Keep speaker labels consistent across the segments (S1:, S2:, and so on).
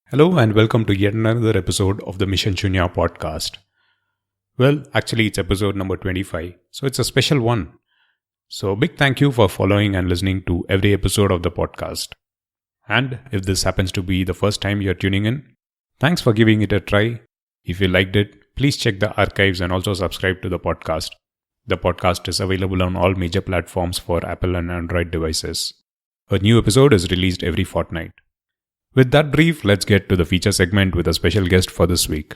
S1: Hello and welcome to yet another episode of the Mission Shunya podcast. Well, actually, it's episode number 25, so it's a special one. So, big thank you for following and listening to every episode of the podcast. And if this happens to be the first time you're tuning in, thanks for giving it a try. If you liked it, please check the archives and also subscribe to the podcast. The podcast is available on all major platforms for Apple and Android devices. A new episode is released every fortnight. With that brief, let's get to the feature segment with a special guest for this week.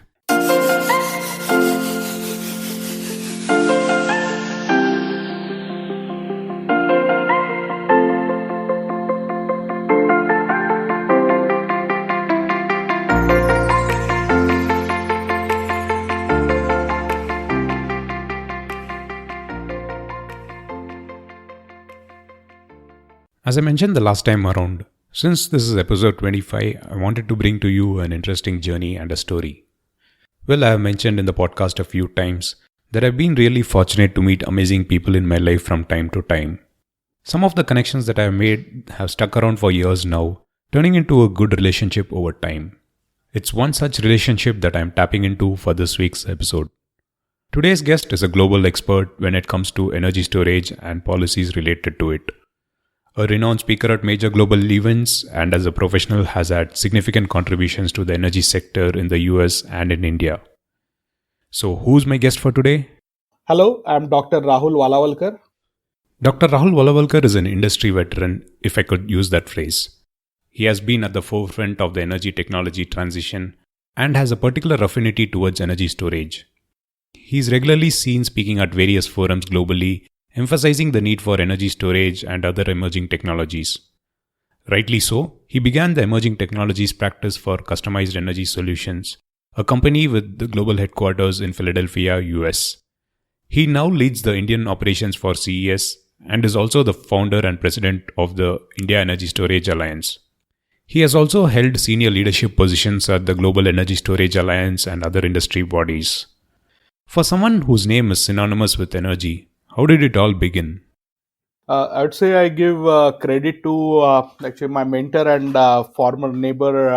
S1: As I mentioned the last time around, since this is episode 25, I wanted to bring to you an interesting journey and a story. Well, I have mentioned in the podcast a few times that I've been really fortunate to meet amazing people in my life from time to time. Some of the connections that I have made have stuck around for years now, turning into a good relationship over time. It's one such relationship that I'm tapping into for this week's episode. Today's guest is a global expert when it comes to energy storage and policies related to it. A renowned speaker at major global events and as a professional has had significant contributions to the energy sector in the US and in India. So, who's my guest for today?
S2: Hello, I'm Dr. Rahul Walawalkar.
S1: Dr. Rahul Walawalkar is an industry veteran, if I could use that phrase. He has been at the forefront of the energy technology transition and has a particular affinity towards energy storage. He is regularly seen speaking at various forums globally, emphasizing the need for energy storage and other emerging technologies. Rightly so, he began the emerging technologies practice for customized energy solutions, a company with the global headquarters in Philadelphia, US. He now leads the Indian operations for CES and is also the founder and president of the India Energy Storage Alliance. He has also held senior leadership positions at the Global Energy Storage Alliance and other industry bodies. For someone whose name is synonymous with energy, how did it all begin?
S2: I would say I give credit to actually my mentor and former neighbor,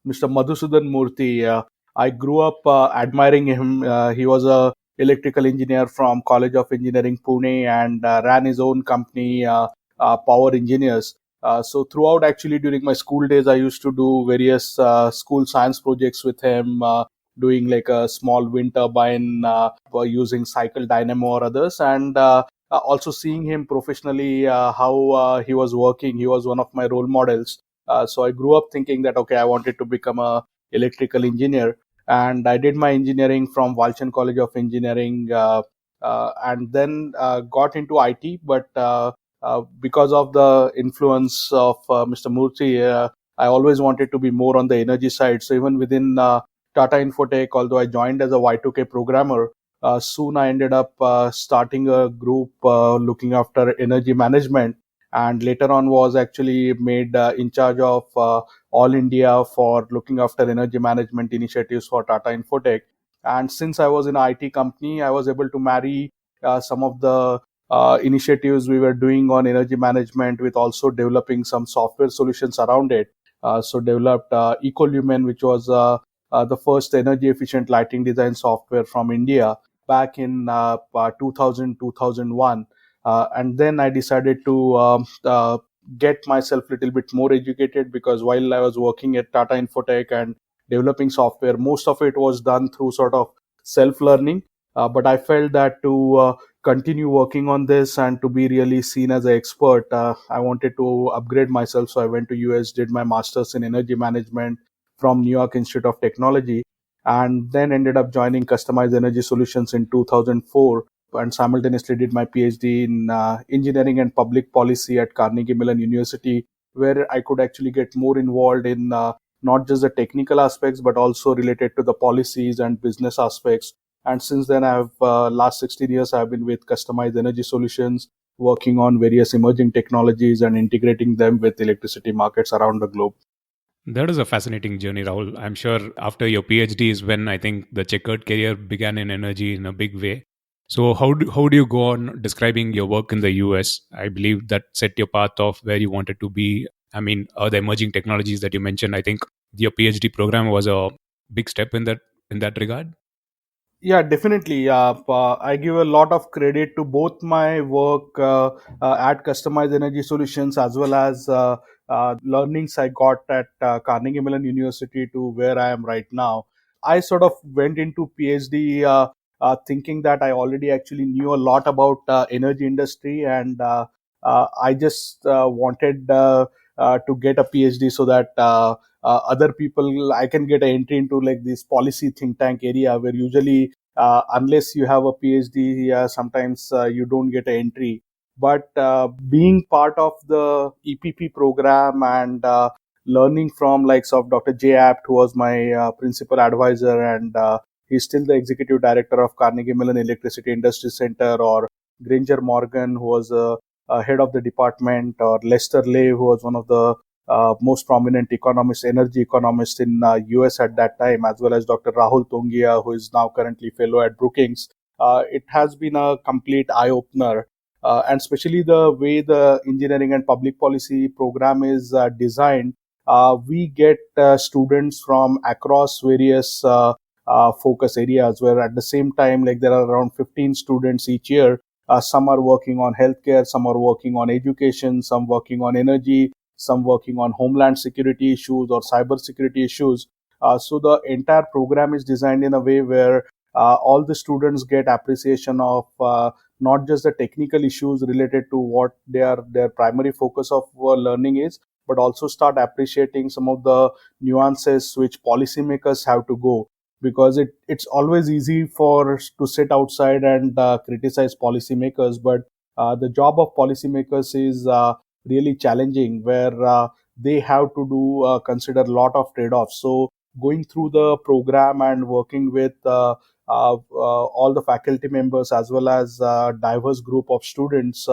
S2: Mr. Madhusudan Murthy. I grew up admiring him. He was a electrical engineer from College of Engineering Pune and ran his own company, Power Engineers. So throughout, actually, during my school days, I used to do various school science projects with him. Doing like a small wind turbine using cycle dynamo or others, and also seeing him professionally, how he was working. He was one of my role models. So I grew up thinking that okay, I wanted to become a electrical engineer, and I did my engineering from Walchand College of Engineering, and then got into IT. But because of the influence of Mr. Murthy, I always wanted to be more on the energy side. So even within Tata Infotech, although I joined as a Y2K programmer, soon I ended up starting a group looking after energy management, and later on was actually made in charge of all India for looking after energy management initiatives for Tata Infotech. And since I was in an IT company, I was able to marry some of the initiatives we were doing on energy management with also developing some software solutions around it. So developed Ecolumen, which was the first energy efficient lighting design software from India back in 2000, 2001. And then I decided to get myself a little bit more educated, because while I was working at Tata Infotech and developing software, most of it was done through sort of self-learning. But I felt that to continue working on this and to be really seen as an expert, I wanted to upgrade myself. So I went to US, did my master's in energy management from New York Institute of Technology, and then ended up joining Customized Energy Solutions in 2004, and simultaneously did my PhD in engineering and public policy at Carnegie Mellon University, where I could actually get more involved in not just the technical aspects, but also related to the policies and business aspects. And since then, I've last 16 years, I've been with Customized Energy Solutions, working on various emerging technologies and integrating them with electricity markets around the globe.
S1: That is a fascinating journey, Rahul. I'm sure after your PhD is when I think the checkered career began in energy in a big way. So how do you go on describing your work in the US? I believe that set your path of where you wanted to be. I mean, the emerging technologies that you mentioned, I think your PhD program was a big step in that regard.
S2: Yeah, definitely. I give a lot of credit to both my work at Customized Energy Solutions as well as learnings I got at Carnegie Mellon University to where I am right now. I sort of went into PhD thinking that I already actually knew a lot about energy industry, and I just wanted to get a PhD so that other people I can get an entry into like this policy think tank area where usually unless you have a PhD, sometimes you don't get an entry. But being part of the EPP program and learning from likes of Dr. J. Apt, who was my principal advisor, and he's still the executive director of Carnegie Mellon Electricity Industry Center, or Granger Morgan, who was head of the department, or Lester Lay, who was one of the most prominent economists, energy economists in US at that time, as well as Dr. Rahul Tongia, who is now currently fellow at Brookings. It has been a complete eye opener, and especially the way the engineering and public policy program is designed. We get students from across various focus areas, where at the same time, like there are around 15 students each year. Some are working on healthcare, some are working on education, some working on energy, some working on homeland security issues or cyber security issues. So the entire program is designed in a way where all the students get appreciation of not just the technical issues related to what their primary focus of learning is, but also start appreciating some of the nuances which policymakers have to go, because it's always easy for to sit outside and criticize policymakers, but the job of policymakers is really challenging, where they have to do consider a lot of trade-offs. So going through the program and working with all the faculty members as well as diverse group of students,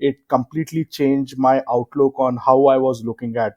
S2: it completely changed my outlook on how I was looking at.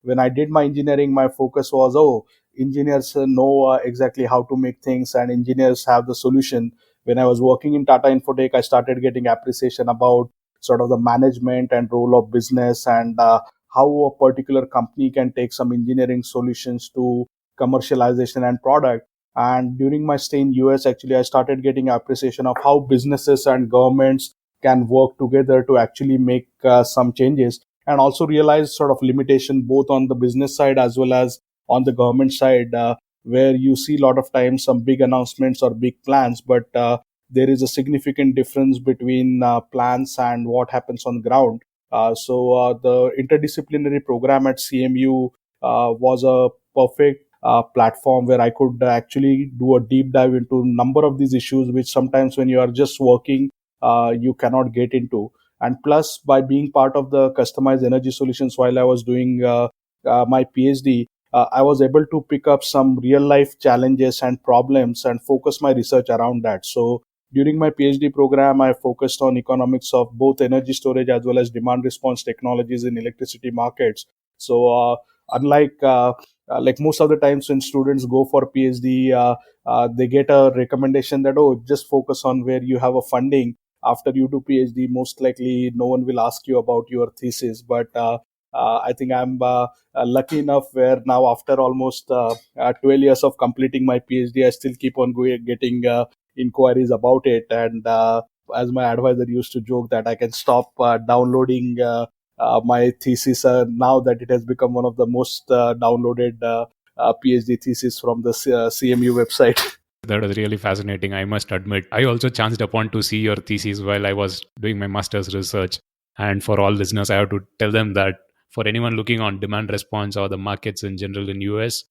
S2: When I did my engineering, my focus was, oh, engineers know exactly how to make things, and engineers have the solution. When I was working in Tata Infotech, I started getting appreciation about sort of the management and role of business, and how a particular company can take some engineering solutions to commercialization and product. And during my stay in US, actually, I started getting appreciation of how businesses and governments can work together to actually make some changes, and also realize sort of limitation both on the business side as well as on the government side, where you see a lot of times some big announcements or big plans, but there is a significant difference between plans and what happens on ground. So the interdisciplinary program at CMU was a perfect platform where I could actually do a deep dive into a number of these issues, which sometimes when you are just working, you cannot get into. And plus, by being part of the customized energy solutions while I was doing my PhD, I was able to pick up some real life challenges and problems and focus my research around that. So during my PhD program, I focused on economics of both energy storage as well as demand response technologies in electricity markets. So unlike like most of the times when students go for PhD, they get a recommendation that, oh, just focus on where you have a funding. After you do PhD, most likely no one will ask you about your thesis. But I think I'm lucky enough where now, after almost 12 years of completing my PhD, I still keep on getting inquiries about it. And as my advisor used to joke, that I can stop downloading my thesis now that it has become one of the most downloaded PhD thesis from the CMU website.
S1: That was really fascinating, I must admit. I also chanced upon to see your thesis while I was doing my master's research. And for all listeners, I have to tell them that for anyone looking on demand response or the markets in general in US,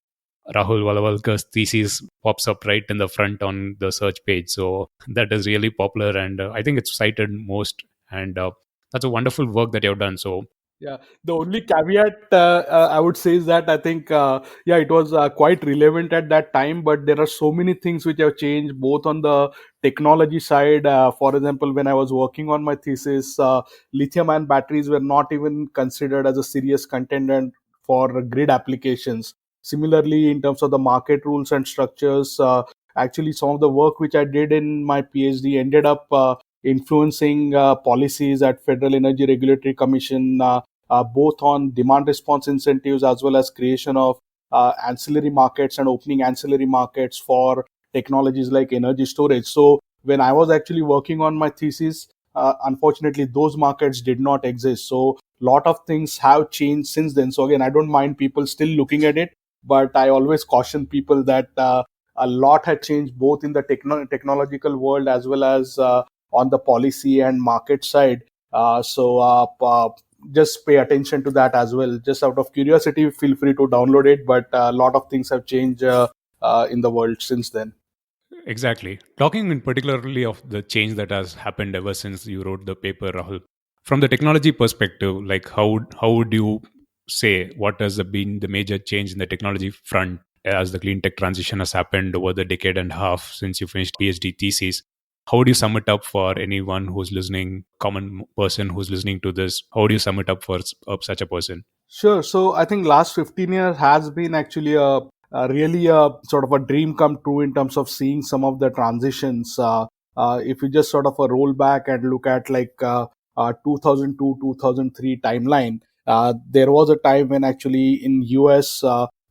S1: Rahul Walawalkar's thesis pops up right in the front on the search page. So that is really popular, and I think it's cited most. And that's a wonderful work that you've done. So
S2: Yeah, the only caveat I would say is that I think, yeah, it was quite relevant at that time, but there are so many things which have changed both on the technology side. For example, when I was working on my thesis, lithium ion batteries were not even considered as a serious contender for grid applications. Similarly, in terms of the market rules and structures, actually, some of the work which I did in my PhD ended up influencing policies at Federal Energy Regulatory Commission, both on demand response incentives as well as creation of ancillary markets and opening ancillary markets for technologies like energy storage. So when I was actually working on my thesis, unfortunately, those markets did not exist. So lot of things have changed since then. So again, I don't mind people still looking at it, but I always caution people that a lot had changed both in the technological world as well as on the policy and market side. Just pay attention to that as well. Just out of curiosity, feel free to download it. But a lot of things have changed in the world since then.
S1: Exactly. Talking in particularly of the change that has happened ever since you wrote the paper, Rahul. From the technology perspective, like how would you say what has been the major change in the technology front as the clean tech transition has happened over the decade and a half since you finished PhD thesis? How would you sum it up for anyone who's listening, common person who's listening to this? How would you sum it up for such a person?
S2: Sure. So I think last 15 years has been actually a really a sort of a dream come true in terms of seeing some of the transitions. If you just sort of a roll back and look at 2002, 2003 timeline, there was a time when actually in US,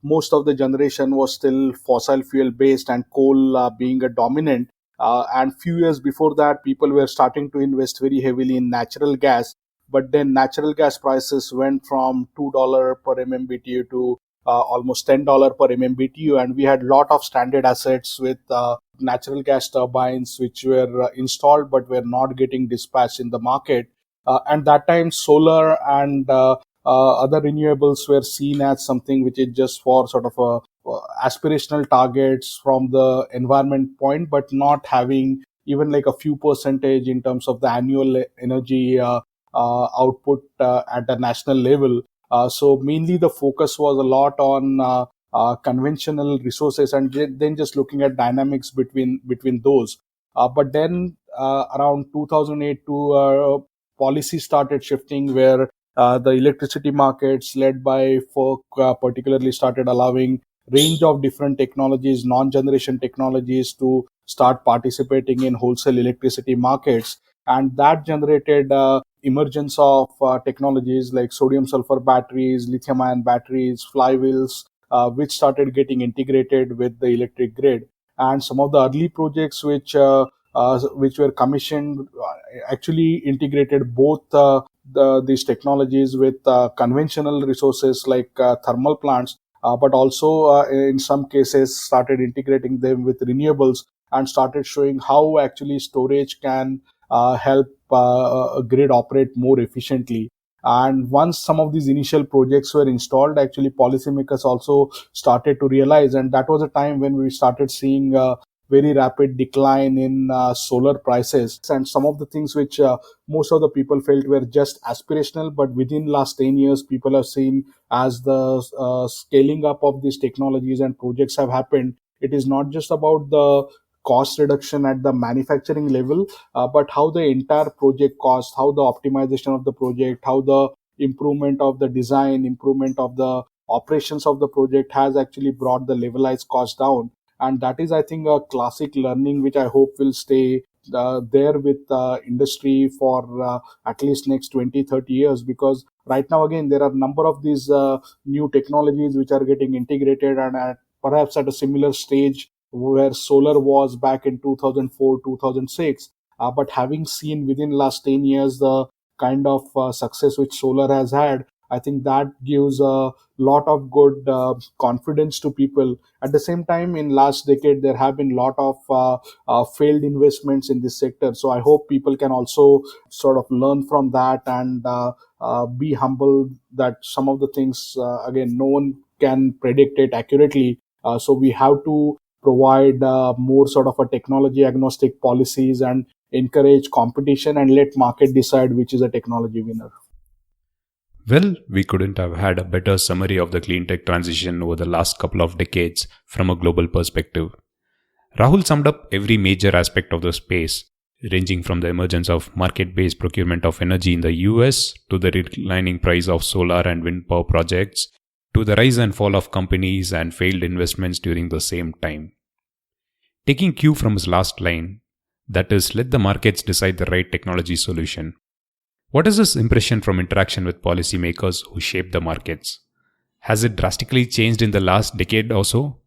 S2: most of the generation was still fossil fuel based and coal being a dominant. And few years before that, people were starting to invest very heavily in natural gas, but then natural gas prices went from $2 per MMBTU to almost $10 per MMBTU, and we had a lot of stranded assets with natural gas turbines which were installed but were not getting dispatched in the market. And that time, solar and other renewables were seen as something which is just for sort of aspirational targets from the environment point, but not having even like a few percentage in terms of the annual energy output at the national level. So mainly the focus was a lot on conventional resources, and then just looking at dynamics between those. But then around 2008 to policy started shifting, where the electricity markets led by FERC particularly started allowing range of different technologies, non-generation technologies, to start participating in wholesale electricity markets, and that generated emergence of technologies like sodium sulfur batteries, lithium ion batteries, flywheels, which started getting integrated with the electric grid. And some of the early projects which were commissioned actually integrated both these technologies with conventional resources like thermal plants, but also in some cases started integrating them with renewables, and started showing how actually storage can help a grid operate more efficiently. And once some of these initial projects were installed, actually policymakers also started to realize, and that was a time when we started seeing very rapid decline in solar prices, and some of the things which most of the people felt were just aspirational, but within last 10 years people have seen as the scaling up of these technologies and projects have happened. It is not just about the cost reduction at the manufacturing level, but how the entire project cost, how the optimization of the project, how the improvement of the design, improvement of the operations of the project has actually brought the levelized cost down. And that is, I think, a classic learning which I hope will stay there with industry for at least next 20, 30 years, because right now again there are a number of these new technologies which are getting integrated, and perhaps at a similar stage where solar was back in 2004, 2006. But having seen within last 10 years the kind of success which solar has had, I think that gives a lot of good confidence to people. At the same time, in last decade, there have been a lot of failed investments in this sector. So I hope people can also sort of learn from that, and be humble that some of the things, again, no one can predict it accurately. So we have to provide more sort of a technology agnostic policies, and encourage competition, and let market decide which is a technology winner.
S1: Well, we couldn't have had a better summary of the clean tech transition over the last couple of decades from a global perspective. Rahul summed up every major aspect of the space, ranging from the emergence of market based procurement of energy in the US to the declining price of solar and wind power projects to the rise and fall of companies and failed investments during the same time. Taking cue from his last line, that is, let the markets decide the right technology solution. What is his impression from interaction with policymakers who shape the markets? Has it drastically changed in the last decade or so?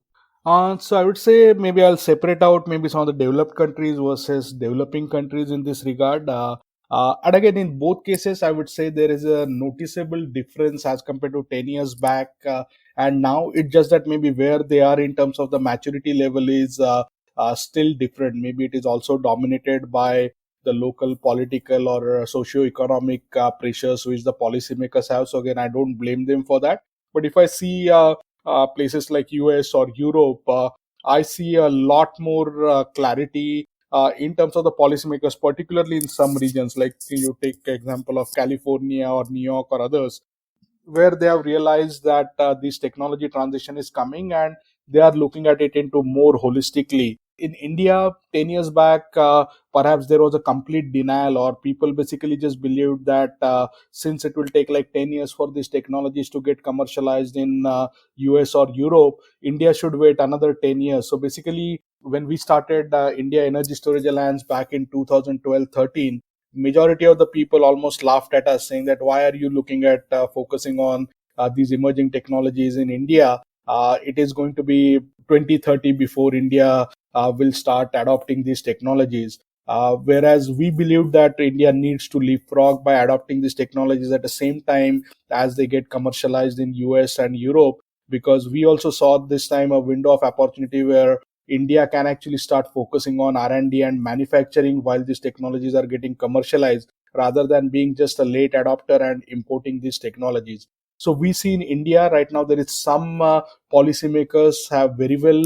S2: So I would say maybe I'll separate out maybe some of the developed countries versus developing countries in this regard. And again, in both cases, I would say there is a noticeable difference as compared to 10 years back. And now it's just that maybe where they are in terms of the maturity level is still different. Maybe it is also dominated by the local political or socio-economic pressures which the policymakers have. So again, I don't blame them for that. But if I see places like US or Europe, I see a lot more clarity in terms of the policymakers, particularly in some regions. Like you take example of California or New York or others, where they have realized that this technology transition is coming and they are looking at it into more holistically. In India, 10 years back, perhaps there was a complete denial, or people basically just believed that since it will take like 10 years for these technologies to get commercialized in US or Europe, India should wait another 10 years. So basically, when we started India Energy Storage Alliance back in 2012-13, majority of the people almost laughed at us, saying that why are you looking at focusing on these emerging technologies in India? It is going to be 2030 before India will start adopting these technologies. Whereas we believe that India needs to leapfrog by adopting these technologies at the same time as they get commercialized in US and Europe, because we also saw this time a window of opportunity where India can actually start focusing on R&D and manufacturing while these technologies are getting commercialized, rather than being just a late adopter and importing these technologies. So we see in India right now there is some policymakers have very well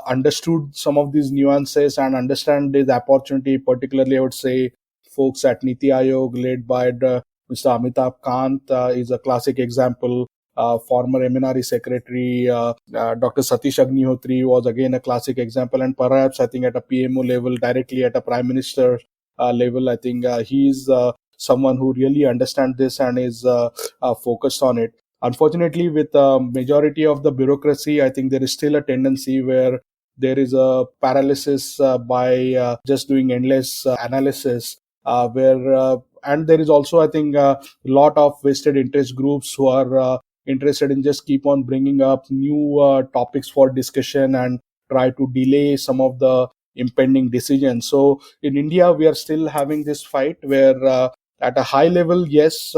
S2: understood some of these nuances and understand this opportunity. Particularly, I would say folks at Niti Aayog, led by Mr. Amitabh Kant, is a classic example. Former MNRE secretary Dr. Satish Agnihotri was again a classic example, and perhaps I think at a PMO level, directly at a prime minister level, I think he's someone who really understands this and is focused on it. Unfortunately, with the majority of the bureaucracy, I think there is still a tendency where there is a paralysis by just doing endless analysis, where and there is also, I think, a lot of vested interest groups who are interested in just keep on bringing up new topics for discussion and try to delay some of the impending decisions. So in India, we are still having this fight where at a high level, yes,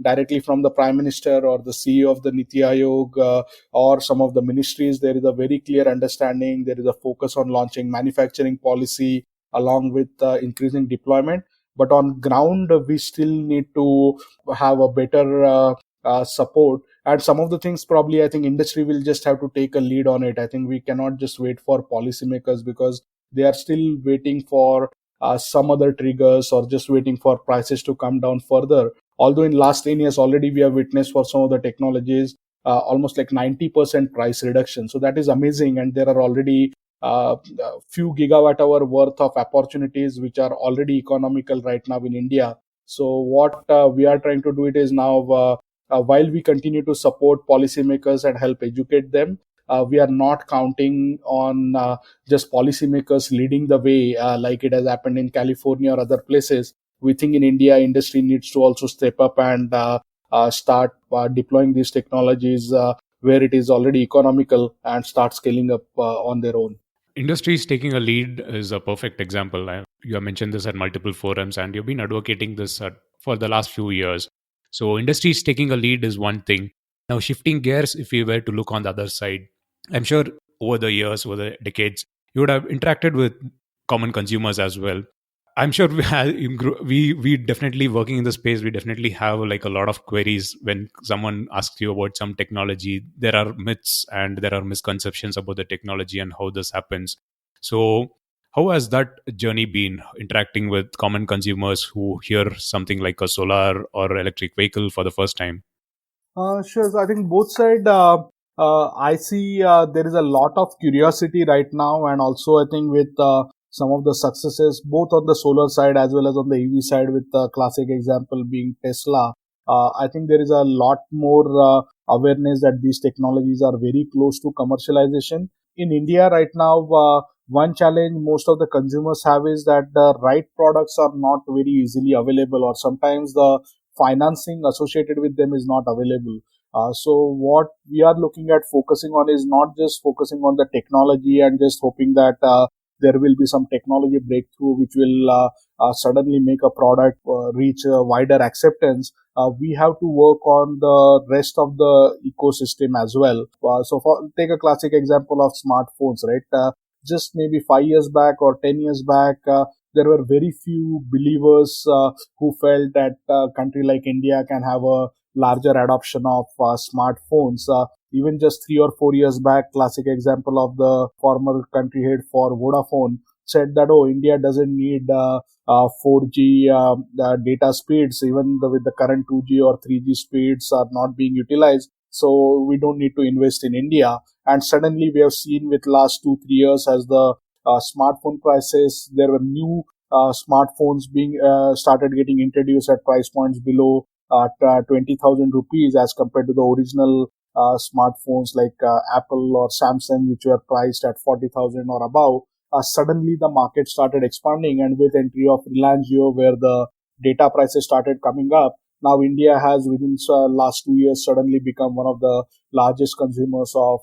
S2: directly from the Prime Minister or the CEO of the Niti Aayog or some of the ministries, there is a very clear understanding. There is a focus on launching manufacturing policy along with increasing deployment. But on ground, we still need to have a better support. And some of the things probably I think industry will just have to take a lead on it. I think we cannot just wait for policymakers, because they are still waiting for some other triggers or just waiting for prices to come down further. Although in last 10 years already we have witnessed for some of the technologies almost like 90% price reduction. So that is amazing, and there are already few gigawatt hour worth of opportunities which are already economical right now in India. So what we are trying to do it is now, while we continue to support policymakers and help educate them, we are not counting on just policymakers leading the way like it has happened in California or other places. We think in India, industry needs to also step up and start deploying these technologies where it is already economical and start scaling up on their own.
S1: Industries taking a lead is a perfect example. You have mentioned this at multiple forums and you've been advocating this for the last few years. So, industries taking a lead is one thing. Now, shifting gears, if you were to look on the other side, I'm sure over the years, over the decades, you would have interacted with common consumers as well. I'm sure we definitely working in the space. We definitely have like a lot of queries when someone asks you about some technology. There are myths and there are misconceptions about the technology and how this happens. So, how has that journey been interacting with common consumers who hear something like a solar or electric vehicle for the first time?
S2: Sure. So I think both side, I see there is a lot of curiosity right now, and also I think with some of the successes, both on the solar side as well as on the EV side, with the classic example being Tesla. I think there is a lot more awareness that these technologies are very close to commercialization. In India right now, one challenge most of the consumers have is that the right products are not very easily available, or sometimes the financing associated with them is not available. So what we are looking at focusing on is not just focusing on the technology and just hoping that there will be some technology breakthrough which will suddenly make a product reach a wider acceptance. We have to work on the rest of the ecosystem as well. Take a classic example of smartphones, right? Just maybe 5 years back or 10 years back, there were very few believers who felt that a country like India can have a larger adoption of smartphones. Even just 3 or 4 years back, classic example of the former country head for Vodafone said that, oh, India doesn't need 4G data speeds, even with the current 2G or 3G speeds are not being utilized. So we don't need to invest in India. And suddenly we have seen with last 2 3 years as the smartphone prices, there were new smartphones being started getting introduced at price points below 20,000 rupees as compared to the original smartphones like Apple or Samsung, which were priced at 40,000 or above. Suddenly the market started expanding, and with entry of Reliance Jio, where the data prices started coming up, now India has within last 2 years suddenly become one of the largest consumers of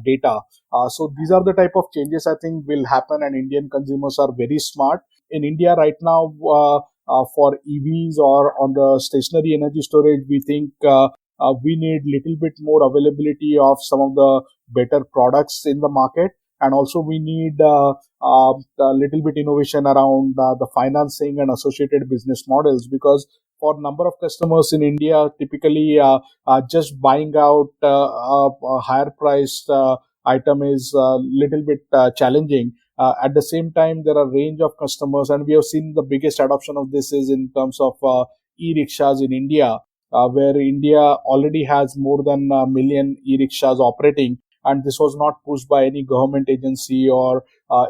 S2: data. So these are the type of changes I think will happen, and Indian consumers are very smart. In India right now, for EVs or on the stationary energy storage, we think we need little bit more availability of some of the better products in the market, and also we need a little bit innovation around the financing and associated business models, because for number of customers in India, typically just buying out a higher priced item is a little bit challenging. At the same time, there are range of customers, and we have seen the biggest adoption of this is in terms of e-rickshaws in India, where India already has more than a million e-rickshaws operating, and this was not pushed by any government agency or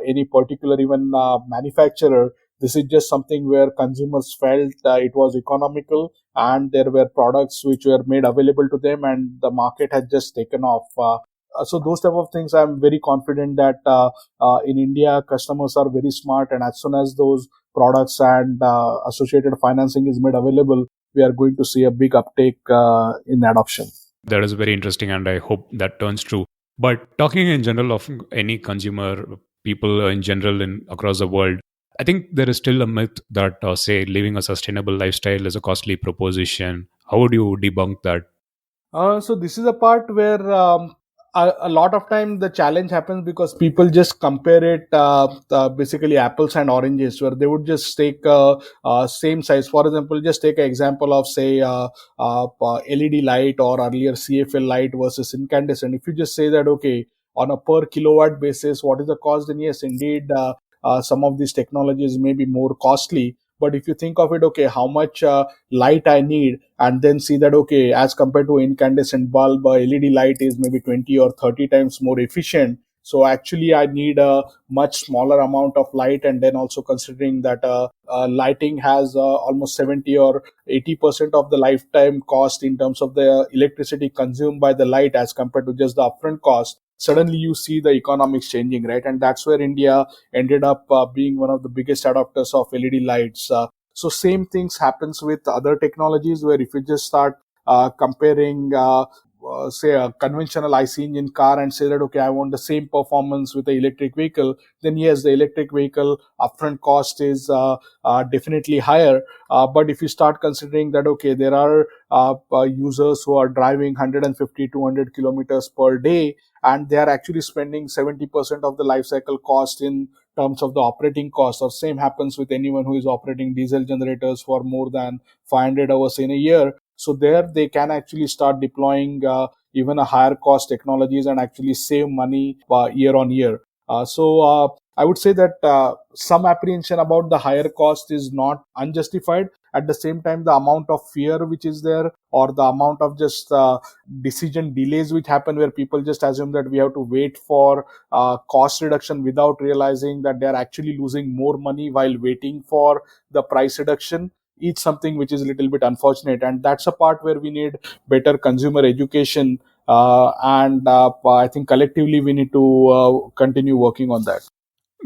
S2: any particular even manufacturer. This is just something where consumers felt it was economical, and there were products which were made available to them, and the market had just taken off. So those type of things, I'm very confident that in India, customers are very smart, and as soon as those products and associated financing is made available, we are going to see a big uptake in adoption.
S1: That is very interesting, and I hope that turns true. But talking in general of any consumer, people in general in across the world, I think there is still a myth that say living a sustainable lifestyle is a costly proposition. How would you debunk that?
S2: So this is a part where a lot of time the challenge happens because people just compare it basically apples and oranges, where they would just take same size. For example, just take an example of say LED light or earlier CFL light versus incandescent. If you just say that, okay, on a per kilowatt basis, what is the cost? Then yes, indeed, some of these technologies may be more costly. But if you think of it, okay, how much light I need, and then see that, okay, as compared to incandescent bulb, LED light is maybe 20 or 30 times more efficient. So actually I need a much smaller amount of light, and then also considering that lighting has almost 70 or 80% of the lifetime cost in terms of the electricity consumed by the light as compared to just the upfront cost. Suddenly you see the economics changing, right? And that's where India ended up being one of the biggest adopters of LED lights. So same things happens with other technologies, where if you just start comparing say a conventional IC engine car and say that, okay, I want the same performance with the electric vehicle, then yes, the electric vehicle upfront cost is definitely higher. But if you start considering that, okay, there are users who are driving 150 200 kilometers per day, and they are actually spending 70% of the life cycle cost in terms of the operating cost. Or same happens with anyone who is operating diesel generators for more than 500 hours in a year. So there they can actually start deploying even a higher cost technologies and actually save money year on year. I would say that some apprehension about the higher cost is not unjustified. At the same time, the amount of fear which is there, or the amount of just decision delays which happen, where people just assume that we have to wait for cost reduction without realizing that they are actually losing more money while waiting for the price reduction, is something which is a little bit unfortunate. And that's a part where we need better consumer education, and I think collectively we need to continue working on that.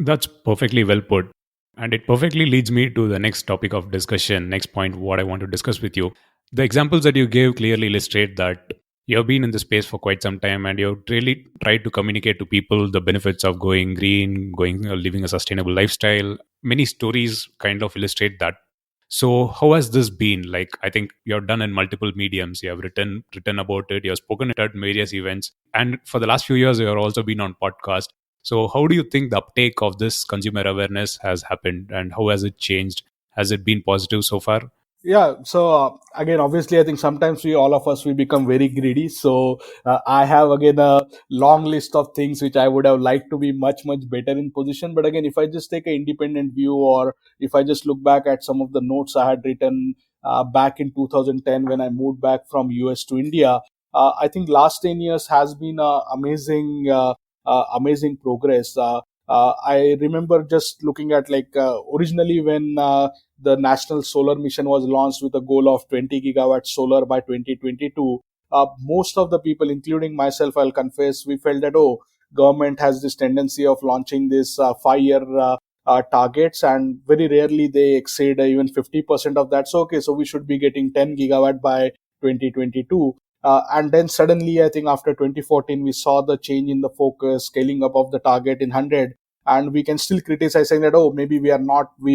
S1: That's perfectly well put. And it perfectly leads me to the next topic of discussion, next point, what I want to discuss with you. The examples that you gave clearly illustrate that You've been in the space for quite some time, and you've really tried to communicate to people the benefits of going green, going living a sustainable lifestyle. Many stories kind of illustrate that. So how has this been? Like, I think you've done in multiple mediums. You have written about it. You have spoken at various events, and for the last few years, you have also been on podcast. So how do you think the uptake of this consumer awareness has happened, and how has it changed? Has it been positive so far?
S2: Yeah, so again, obviously, I think sometimes we, all of us, we become very greedy. So I have again a long list of things which I would have liked to be much better in position. But again, if I just take an independent view, or if I just look back at some of the notes I had written back in 2010 when I moved back from US to India, I think last 10 years has been amazing progress. I remember just looking at, like, originally when the national solar mission was launched with a goal of 20 gigawatt solar by 2022. Most of the people, including myself, I'll confess, we felt that, oh, government has this tendency of launching this 5 year targets, and very rarely they exceed even 50% of that. So okay, so we should be getting 10 gigawatt by 2022. And then suddenly, I think after 2014, we saw the change in the focus, scaling up of the target in 100. And we can still criticize, saying that, oh, maybe we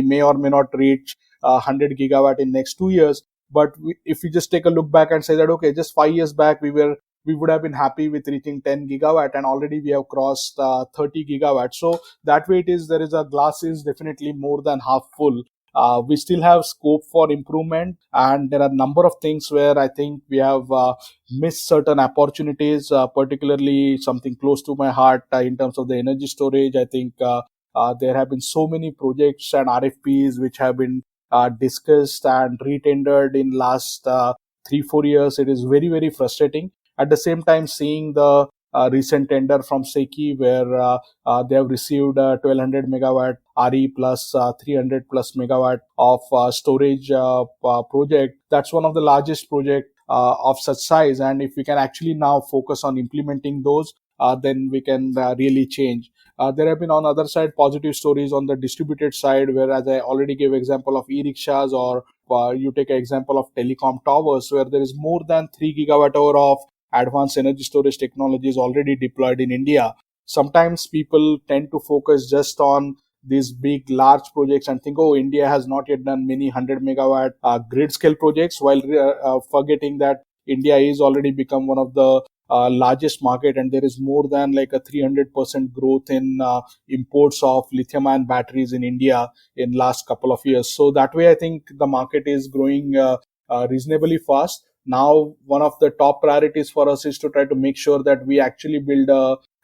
S2: may or may not reach 100 gigawatt in next 2 years. But if we just take a look back and say that, okay, just 5 years back, we would have been happy with reaching 10 gigawatt, and already we have crossed 30 gigawatt. So that way, there is a glass is definitely more than half full. We still have scope for improvement, and there are a number of things where I think we have missed certain opportunities, particularly something close to my heart in terms of the energy storage. I think there have been so many projects and RFPs which have been discussed and retendered in last 3-4 years. It is very frustrating. At the same time, seeing the recent tender from Seki, where they have received 1200 megawatt RE plus 300 plus megawatt of storage project. That's one of the largest project of such size. And if we can actually now focus on implementing those, then we can really change. There have been, on the other side, positive stories on the distributed side, where, as I already gave example of e-rickshaws, or you take an example of telecom towers, where there is more than 3 gigawatt hour of advanced energy storage technologies already deployed in India. Sometimes people tend to focus just on these big, large projects and think, oh, India has not yet done many 100 megawatt grid scale projects, while forgetting that India is already become one of the largest market, and there is more than like a 300% growth in imports of lithium ion batteries in India in last couple of years. So that way, I think the market is growing reasonably fast. Now, one of the top priorities for us is to try to make sure that we actually build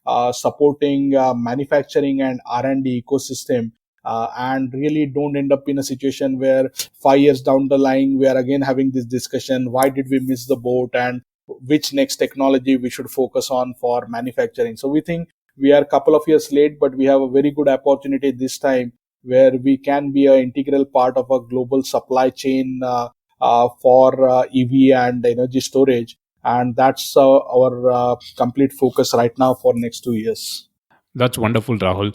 S2: a supporting manufacturing and R&D ecosystem, and really don't end up in a situation where 5 years down the line we are again having this discussion, why did we miss the boat, and which next technology we should focus on for manufacturing. So we think we are a couple of years late, but we have a very good opportunity this time, where we can be an integral part of a global supply chain for EV and energy storage. And that's our complete focus right now for next 2 years.
S1: That's wonderful, Rahul.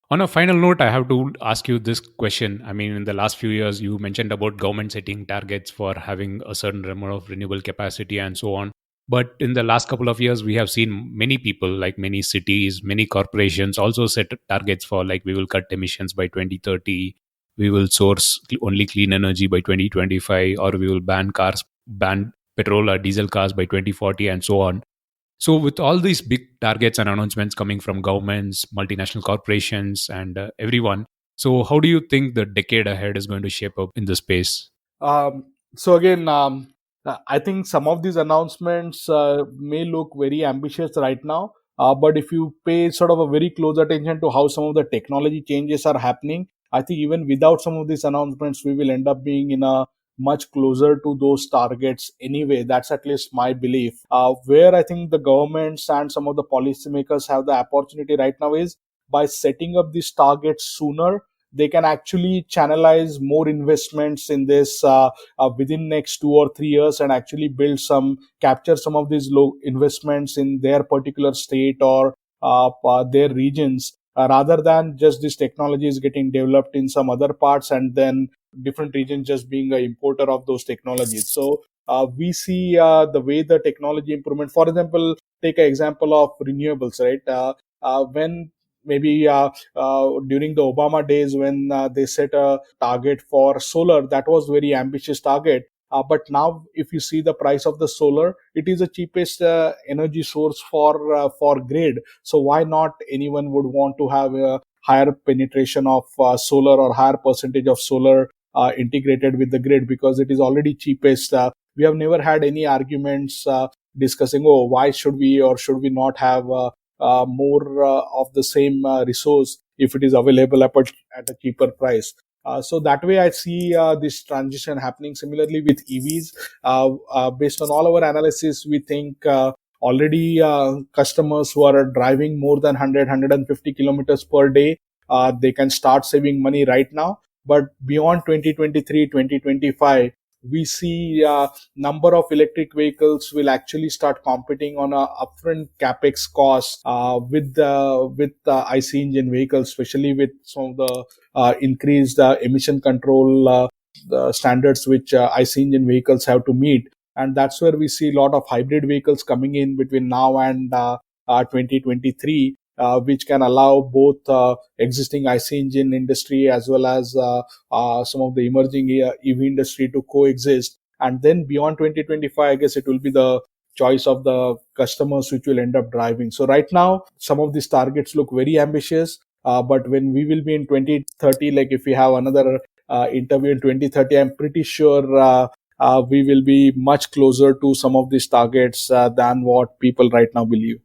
S1: On a final note, I have to ask you this question. I mean, in the last few years, you mentioned about government setting targets for having a certain amount of renewable capacity and so on. But in the last couple of years, we have seen many people, like many cities, many corporations also set targets for, like, we will cut emissions by 2030, we will source only clean energy by 2025, or we will ban petrol or diesel cars by 2040, and so on. So, with all these big targets and announcements coming from governments, multinational corporations, and everyone, so how do you think the decade ahead is going to shape up in the space?
S2: So again, I think some of these announcements may look very ambitious right now, but if you pay sort of a very close attention to how some of the technology changes are happening, I think even without some of these announcements, we will end up being in a much closer to those targets anyway. That's at least my belief. Where I think the governments and some of the policymakers have the opportunity right now is by setting up these targets sooner. They can actually channelize more investments in this within next 2 or 3 years, and actually capture some of these low investments in their particular state or their regions, rather than just this technology is getting developed in some other parts and then different regions just being an importer of those technologies. So we see the way the technology improvement. For example, take an example of renewables, right? When maybe during the Obama days, when they set a target for solar, that was very ambitious target. But now, if you see the price of the solar, it is the cheapest energy source for grid. So why not anyone would want to have a higher penetration of solar or higher percentage of solar integrated with the grid, because it is already cheapest. We have never had any arguments discussing, oh, why should we or should we not have more of the same resource if it is available at a cheaper price. So that way I see this transition happening. Similarly with EVs, based on all our analysis, we think already customers who are driving more than 100 kilometers per day, they can start saving money right now. But beyond 2023 2025, we see number of electric vehicles will actually start competing on a upfront capex cost with IC engine vehicles, especially with some of the increased emission control the standards which IC engine vehicles have to meet. And that's where we see a lot of hybrid vehicles coming in between now and 2023, which can allow both existing IC engine industry as well as some of the emerging EV industry to coexist. And then beyond 2025, I guess it will be the choice of the customers which will end up driving. So right now, some of these targets look very ambitious. But when we will be in 2030, like if we have another interview in 2030, I'm pretty sure we will be much closer to some of these targets than what people right now believe.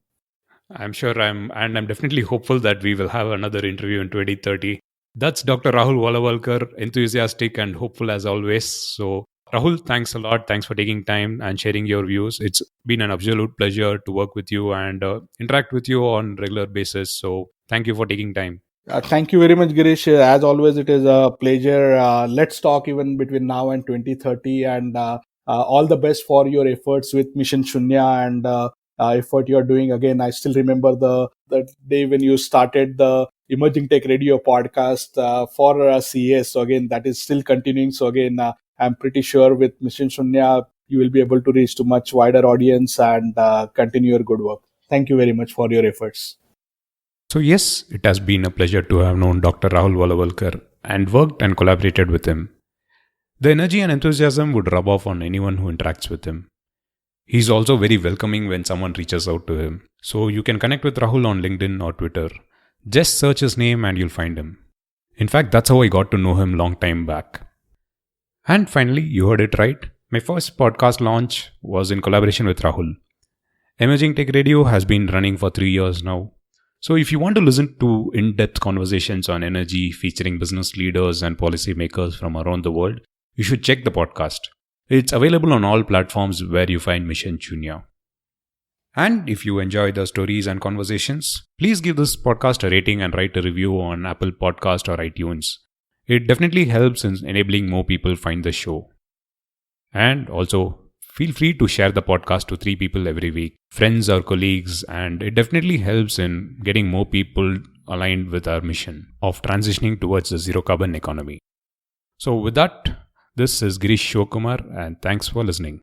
S1: I'm sure I'm definitely hopeful that we will have another interview in 2030. That's Dr. Rahul Walawalkar, enthusiastic and hopeful as always. So, Rahul, thanks a lot. Thanks for taking time and sharing your views. It's been an absolute pleasure to work with you and interact with you on regular basis. So, thank you for taking time.
S2: Thank you very much, Girish. As always, it is a pleasure. Let's talk even between now and 2030, and all the best for your efforts with Mission Shunya and effort you're doing. Again, I still remember the day when you started the Emerging Tech Radio podcast for CES. So again, that is still continuing. So again, I'm pretty sure with Mission Shunya, you will be able to reach to much wider audience and continue your good work. Thank you very much for your efforts.
S1: So yes, it has been a pleasure to have known Dr. Rahul Walawalkar and worked and collaborated with him. The energy and enthusiasm would rub off on anyone who interacts with him. He's also very welcoming when someone reaches out to him. So you can connect with Rahul on LinkedIn or Twitter. Just search his name and you'll find him. In fact, that's how I got to know him long time back. And finally, you heard it right. My first podcast launch was in collaboration with Rahul. Emerging Tech Radio has been running for 3 years now. So if you want to listen to in-depth conversations on energy featuring business leaders and policymakers from around the world, you should check the podcast. It's available on all platforms where you find Mission Shunya. And if you enjoy the stories and conversations, please give this podcast a rating and write a review on Apple Podcast or iTunes. It definitely helps in enabling more people find the show. And also, feel free to share the podcast to 3 people every week, friends or colleagues, and it definitely helps in getting more people aligned with our mission of transitioning towards the zero carbon economy. So with that, this is Girish Shivakumar and thanks for listening.